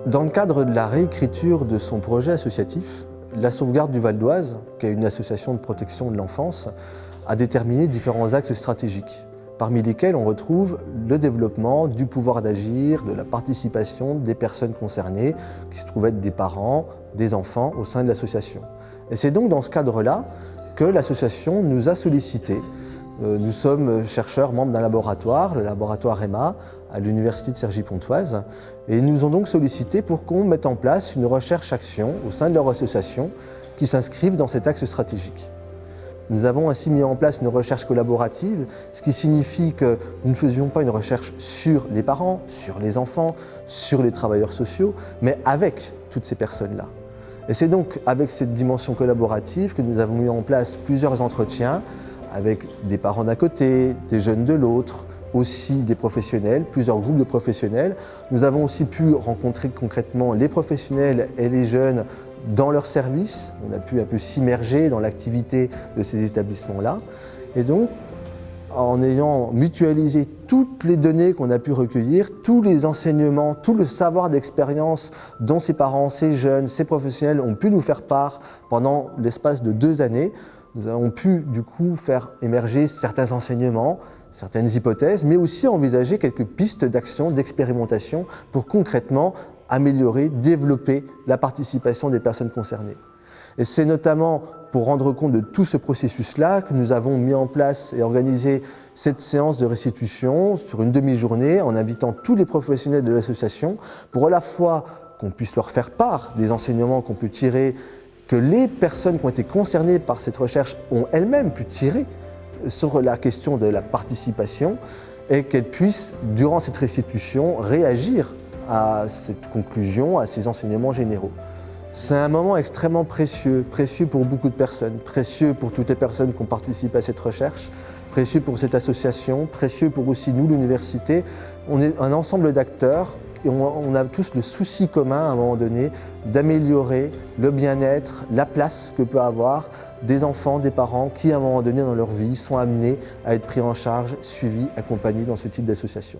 Dans le cadre de la réécriture de son projet associatif, la Sauvegarde du Val d'Oise, qui est une association de protection de l'enfance, a déterminé différents axes stratégiques, parmi lesquels on retrouve le développement du pouvoir d'agir, de la participation des personnes concernées, qui se trouvent être des parents, des enfants au sein de l'association. Et c'est donc dans ce cadre-là que l'association nous a sollicités. Nous sommes chercheurs membres d'un laboratoire, le laboratoire EMA, à l'Université de Cergy-Pontoise, et ils nous ont donc sollicités pour qu'on mette en place une recherche-action au sein de leur association qui s'inscrive dans cet axe stratégique. Nous avons ainsi mis en place une recherche collaborative, ce qui signifie que nous ne faisions pas une recherche sur les parents, sur les enfants, sur les travailleurs sociaux, mais avec toutes ces personnes-là. Et c'est donc avec cette dimension collaborative que nous avons mis en place plusieurs entretiens avec des parents d'un côté, des jeunes de l'autre, aussi des professionnels, plusieurs groupes de professionnels. Nous avons aussi pu rencontrer concrètement les professionnels et les jeunes dans leurs services. On a pu un peu s'immerger dans l'activité de ces établissements-là. Et donc, en ayant mutualisé toutes les données qu'on a pu recueillir, tous les enseignements, tout le savoir d'expérience dont ces parents, ces jeunes, ces professionnels ont pu nous faire part pendant l'espace de 2 années, nous avons pu du coup faire émerger certains enseignements, certaines hypothèses, mais aussi envisager quelques pistes d'action, d'expérimentation pour concrètement améliorer, développer la participation des personnes concernées. Et c'est notamment pour rendre compte de tout ce processus-là que nous avons mis en place et organisé cette séance de restitution sur une demi-journée en invitant tous les professionnels de l'association pour à la fois qu'on puisse leur faire part des enseignements qu'on peut tirer, que les personnes qui ont été concernées par cette recherche ont elles-mêmes pu tirer sur la question de la participation et qu'elles puissent, durant cette restitution, réagir à cette conclusion, à ces enseignements généraux. C'est un moment extrêmement précieux, précieux pour beaucoup de personnes, précieux pour toutes les personnes qui ont participé à cette recherche, précieux pour cette association, précieux pour aussi nous, l'université. On est un ensemble d'acteurs et on a tous le souci commun à un moment donné d'améliorer le bien-être, la place que peut avoir des enfants, des parents qui à un moment donné dans leur vie sont amenés à être pris en charge, suivis, accompagnés dans ce type d'association.